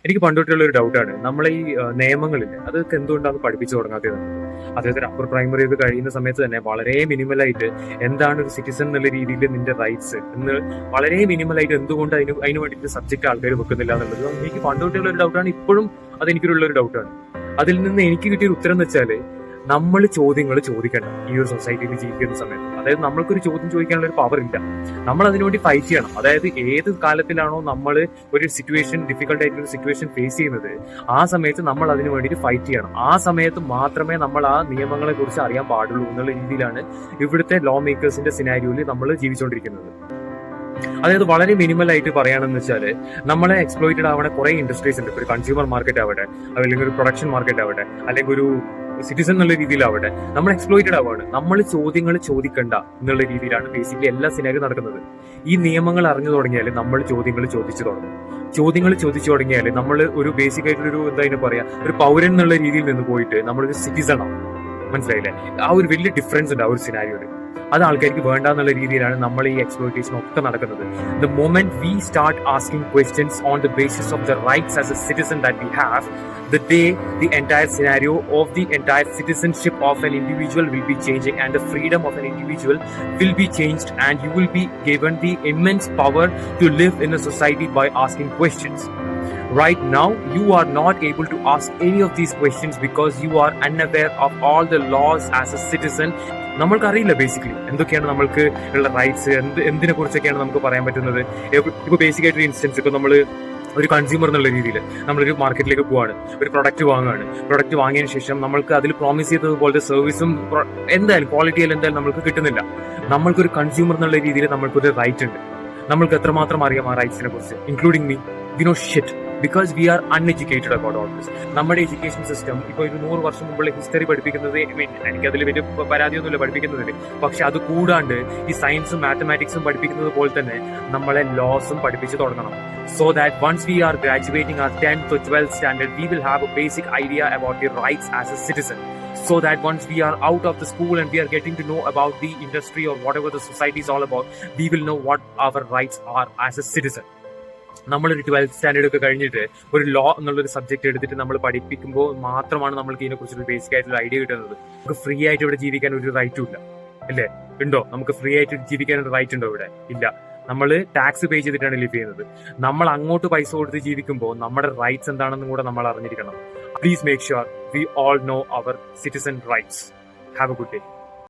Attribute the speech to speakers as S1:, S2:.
S1: എനിക്ക് പണ്ടൊട്ടുള്ള ഒരു ഡൗട്ടാണ്. നമ്മളെ ഈ നിയമങ്ങളില്ലേ, അതൊക്കെ എന്തുകൊണ്ടാണ് പഠിപ്പിച്ചു തുടങ്ങാത്തത്? അതായത് ഒരു അപ്പർ പ്രൈമറി ഒക്കെ കഴിയുന്ന സമയത്ത് തന്നെ വളരെ മിനിമലായിട്ട് എന്താണ് ഒരു സിറ്റിസൺ എന്നുള്ള രീതിയിൽ നിന്റെ റൈറ്റ്സ് എന്ന് വളരെ മിനിമലായിട്ട് എന്തുകൊണ്ട് അതിന് വേണ്ടിയിട്ട് സബ്ജക്ട് ആൾക്കാർ വെക്കുന്നില്ല എന്നുള്ളത് എനിക്ക് പണ്ടൊട്ടുള്ള ഒരു ഡൗട്ടാണ്. ഇപ്പോഴും അതെനിക്കുള്ള ഒരു ഡൗട്ടാണ്. അതിൽ നിന്ന് എനിക്ക് കിട്ടിയ ഒരു ഉത്തരം എന്ന് വെച്ചാല്, നമ്മൾ ചോദ്യങ്ങൾ ചോദിക്കണം ഈ ഒരു സൊസൈറ്റിയിൽ ജീവിക്കുന്ന സമയത്ത്. അതായത് നമ്മൾക്കൊരു ചോദ്യം ചോദിക്കാനുള്ള ഒരു പവർ ഇല്ല. നമ്മൾ അതിനുവേണ്ടി ഫൈറ്റ് ചെയ്യണം. അതായത് ഏത് കാലത്തിലാണോ നമ്മൾ ഒരു സിറ്റുവേഷൻ, ഡിഫിക്കൽട്ട് ആയിട്ടുള്ള സിറ്റുവേഷൻ ഫേസ് ചെയ്യുന്നത്, ആ സമയത്ത് നമ്മൾ അതിനു വേണ്ടിയിട്ട് ഫൈറ്റ് ചെയ്യണം. ആ സമയത്ത് മാത്രമേ നമ്മൾ ആ നിയമങ്ങളെ കുറിച്ച് അറിയാൻ പാടുള്ളൂ എന്നുള്ള രീതിയിലാണ് ഇവിടുത്തെ ലോ മേക്കേഴ്സിന്റെ സിനാരിയോയിൽ നമ്മൾ ജീവിച്ചുകൊണ്ടിരിക്കുന്നത്. അതായത് വളരെ മിനിമൽ ആയിട്ട് പറയുകയാണെന്ന് വെച്ചാൽ, നമ്മളെ എക്സ്പ്ലോയിറ്റഡ് ആവുന്ന കുറെ ഇൻഡസ്ട്രീസ് ഉണ്ട്. ഒരു കൺസ്യൂമർ മാർക്കറ്റ് ആവട്ടെ, അല്ലെങ്കിൽ ഒരു പ്രൊഡക്ഷൻ മാർക്കറ്റ് ആവട്ടെ, അല്ലെങ്കിൽ ഒരു സിറ്റിസൺ എന്നുള്ള രീതിയിലാവട്ടെ, നമ്മൾ എക്സ്പ്ലോയിറ്റഡ് ആവാണ്. നമ്മൾ ചോദ്യങ്ങൾ ചോദിക്കണ്ട എന്നുള്ള രീതിയിലാണ് ബേസിക്കലി എല്ലാ സിനാരിയോ നടക്കുന്നത്. ഈ നിയമങ്ങൾ അറിഞ്ഞു തുടങ്ങിയാൽ നമ്മൾ ചോദ്യങ്ങൾ ചോദിച്ചു തുടങ്ങും. ചോദ്യങ്ങൾ ചോദിച്ചു തുടങ്ങിയാൽ നമ്മൾ ഒരു ബേസിക് ആയിട്ടൊരു എന്താ പറയാ, ഒരു പൗരൻ എന്നുള്ള രീതിയിൽ നിന്ന് പോയിട്ട് നമ്മളൊരു സിറ്റിസൺ ആവും. മനസ്സിലായില്ലേ? ആ ഒരു വലിയ ഡിഫറൻസ് ഉണ്ട് ആ ഒരു സിനാരിയോയിൽ. അത് ആൾക്കാർക്ക് വേണ്ട എന്നുള്ള രീതിയിലാണ് നമ്മൾ ഈ എക്സ്പ്ലോയിറ്റേഷൻ ഒക്കെ നടക്കുന്നത്. The moment we start asking questions on the basis of the rights as a citizen that we have, the day the entire scenario of the entire citizenship of an individual will be changing, and the freedom of an individual will be changed, and you will be given the immense power to live in a society by asking questions. Right now, you are not able to ask any of these questions because you are unaware of all the laws as a citizen. നമ്മൾക്കറിയില്ല basically എന്തൊക്കെയാണ് നമ്മൾക്ക് ഉള്ള rights, എന്തിനെ കുറിച്ചൊക്കെയാണ് നമുക്ക് പറയാൻ പറ്റുന്നത്. ഇപ്പൊ basic ആയിട്ടൊരു ഇൻസ്റ്റൻസ്, ഇപ്പൊ നമ്മൾ ഒരു കൺസ്യൂമർ എന്നുള്ള രീതിയിൽ നമ്മളൊരു മാർക്കറ്റിലേക്ക് പോവാണ്, ഒരു പ്രൊഡക്റ്റ് വാങ്ങുകയാണ്. പ്രൊഡക്റ്റ് വാങ്ങിയതിനു ശേഷം നമ്മൾക്ക് അതിൽ പ്രോമിസ് ചെയ്തതുപോലത്തെ സർവീസും എന്തായാലും ക്വാളിറ്റിയിൽ എന്തായാലും നമ്മൾക്ക് കിട്ടുന്നില്ല. നമ്മൾക്കൊരു കൺസ്യൂമർ എന്നുള്ള രീതിയിൽ നമ്മൾക്കൊരു റൈറ്റ് ഉണ്ട്. നമ്മൾക്ക് എത്രമാത്രം അറിയാം ആ റൈറ്റ്സിനെ കുറിച്ച്? Including me, we know shit because we are uneducated about all this. നമ്മുടെ എഡ്യൂക്കേഷൻ സിസ്റ്റം ഇപ്പോൾ ഒരു 100 വർഷം മുമ്പുള്ള ഹിസ്റ്ററി പഠിപ്പിക്കുന്നത്, എനിക്കതിൽ വലിയ പരാതിയൊന്നുമില്ല പഠിപ്പിക്കുന്നതിന്, പക്ഷെ അത് കൂടാണ്ട് ഈ സയൻസും മാത്തമാറ്റിക്സും പഠിപ്പിക്കുന്നത് പോലെ തന്നെ നമ്മളെ ലോസും പഠിപ്പിച്ചു തുടങ്ങണം. So that once we are graduating our 10th or 12th standard, we will have a basic idea about the rights as a citizen. So that once we are out of the school and we are getting to know about the industry or whatever the society is all about, we will know what our rights are as a citizen. നമ്മളൊരു 12th standard ഒക്കെ കഴിഞ്ഞിട്ട് ഒരു law എന്നുള്ളൊരു subject എടുത്തിട്ട് നമ്മൾ പഠിപ്പിക്കുമ്പോൾ മാത്രമാണ് നമ്മൾക്ക് ഇതിനെ കുറിച്ചൊരു ബേസിക് ആയിട്ടുള്ള ഐഡിയ കിട്ടുന്നത്. നമുക്ക് ഫ്രീ ആയിട്ട് ഇവിടെ ജീവിക്കാൻ ഒരു റൈറ്റും ഇല്ല, അല്ലേ? ഉണ്ടോ? നമുക്ക് ഫ്രീ ആയിട്ട് ജീവിക്കാൻ ഒരു റൈറ്റ് ഉണ്ടോ ഇവിടെ? ഇല്ല. നമ്മൾ ടാക്സ് പേ ചെയ്തിട്ടാണ് ലിവ് ചെയ്യുന്നത്. നമ്മൾ അങ്ങോട്ട് പൈസ കൊടുത്ത് ജീവിക്കുമ്പോൾ നമ്മുടെ റൈറ്റ്സ് എന്താണെന്നും കൂടെ നമ്മൾ അറിഞ്ഞിരിക്കണം. Please make sure we all know our citizen rights. Have a good day.